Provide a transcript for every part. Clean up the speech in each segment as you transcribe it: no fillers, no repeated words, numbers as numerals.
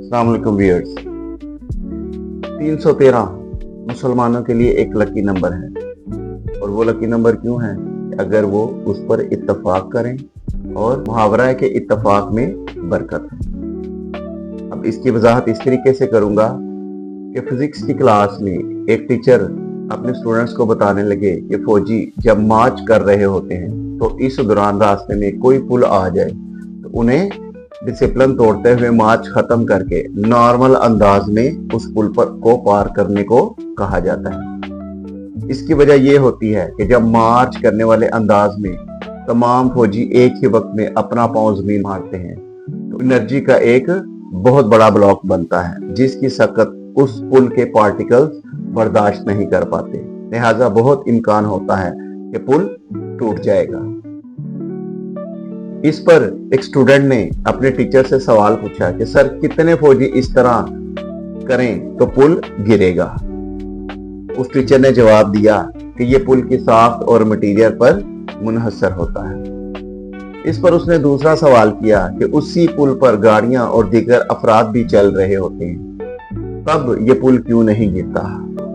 अस्सलाम वालेकुम व्यूअर्स। 313 मुसलमानों के लिए एक लकी नंबर है, और वो लकी नंबर क्यों है? अगर वो उस पर इत्तफाक करें, और मुहावरा है कि इत्तफाक में बरकत है। अब इसकी वजाहत इस तरीके से करूंगा कि फिजिक्स की क्लास में एक टीचर अपने स्टूडेंट्स को बताने लगे कि फौजी जब मार्च कर रहे होते हैं तो इस दौरान रास्ते में कोई पुल आ जाए तो उन्हें डिसिप्लिन तोड़ते हुए मार्च खत्म करके नॉर्मल अंदाज में उस पुल पर को पार करने को कहा जाता है। इसकी वजह यह होती है कि जब मार्च करने वाले अंदाज में तमाम फौजी एक ही वक्त में अपना पांव जमीन मारते हैं तो एनर्जी का एक बहुत बड़ा ब्लॉक बनता है, जिसकी सख्त उस पुल के पार्टिकल्स बर्दाश्त नहीं कर पाते। लिहाजा बहुत इम्कान होता है कि पुल टूट जाएगा। इस पर एक स्टूडेंट ने अपने टीचर से सवाल पूछा कि सर, कितने फौजी इस तरह करें तो पुल गिरेगा? उस टीचर ने जवाब दिया कि यह पुल की साख्त और मटेरियल पर मुनहसर होता है। इस पर उसने दूसरा सवाल किया कि उसी पुल पर गाड़ियां और दीगर अफराद भी चल रहे होते हैं, तब यह पुल क्यों नहीं गिरता?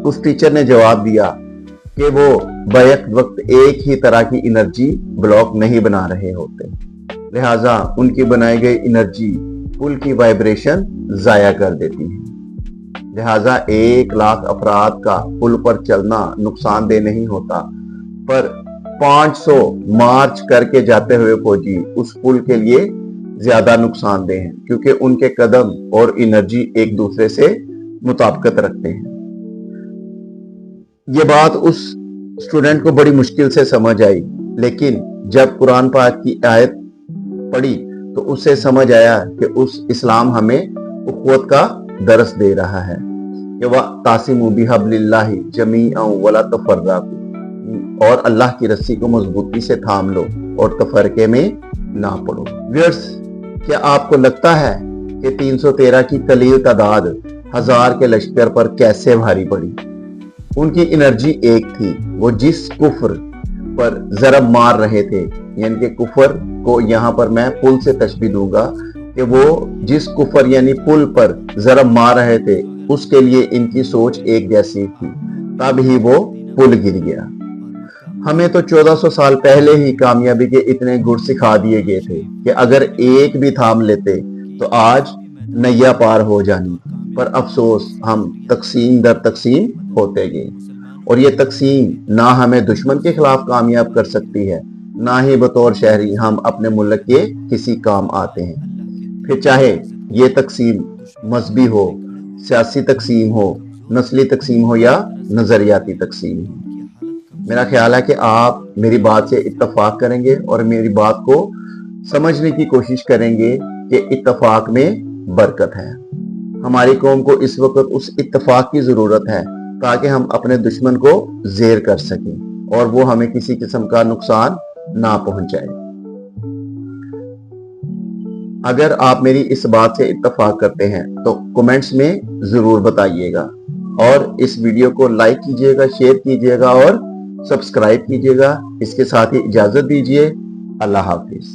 उस टीचर ने जवाब दिया कि वो बैक वक्त एक ही तरह की एनर्जी ब्लॉक नहीं बना रहे होते, लिहाजा उनकी बनाई गई एनर्जी पुल की वाइब्रेशन जाया कर देती है। लिहाजा 1,00,000 अफराद का पुल पर चलना नुकसानदेह नहीं होता, पर 500 मार्च करके जाते हुए फौजी उस पुल के लिए ज्यादा नुकसानदेह हैं, क्योंकि उनके कदम और एनर्जी एक दूसरे से मुताबिकत रखते हैं। ये बात उस स्टूडेंट को बड़ी मुश्किल से समझ आई, लेकिन जब कुरान पाक की आयत पढ़ी तो उससे समझ आया कि उस इस्लाम हमें उख़्वत का दर्स दे रहा है कि वह तासिमु बिहब्लिल्लाहि जमीअन वला तफर्रकू, और अल्लाह की रस्सी को मजबूती से थाम लो और तफरके में ना पड़ो। व्यूअर्स, क्या आपको लगता है कि 313 की कलील तादाद 1000 के लश्कर पर कैसे भारी पड़ी? उनकी एनर्जी एक थी। वो जिस कुफ्र पर ज़रब मार रहे थे, यानी कि कुफर को यहाँ पर मैं पुल से तशबीह दूंगा कि वो जिस कुफर यानी पुल पर ज़रब मार रहे थे उसके लिए इनकी सोच एक जैसी थी, तब ही वो पुल गिर गया। हमें तो 1400 साल पहले ही कामयाबी के इतने गुर सिखा दिए गए थे कि अगर एक भी थाम लेते तो आज नैया पार हो जानी, पर अफसोस हम तकसीम दर तकसीम होते गए, और ये तकसीम ना हमें दुश्मन के खिलाफ कामयाब कर सकती है, ना ही बतौर शहरी हम अपने मुल्क के किसी काम आते हैं। फिर चाहे ये तकसीम मजहबी हो, सियासी तकसीम हो, नस्ली तकसीम हो या नजरियाती तकसीम हो। मेरा ख्याल है कि आप मेरी बात से इत्तफाक करेंगे और मेरी बात को समझने की कोशिश करेंगे कि इत्तफाक में बरकत है। हमारी कौम को इस वक्त उस इत्तफाक की जरूरत है ताकि हम अपने दुश्मन को ज़ेर कर सकें और वो हमें किसी किस्म का नुकसान ना पहुंचाए। अगर आप मेरी इस बात से इत्तफाक करते हैं तो कमेंट्स में जरूर बताइएगा, और इस वीडियो को लाइक कीजिएगा, शेयर कीजिएगा और सब्सक्राइब कीजिएगा। इसके साथ ही इजाजत दीजिए। अल्लाह हाफिज।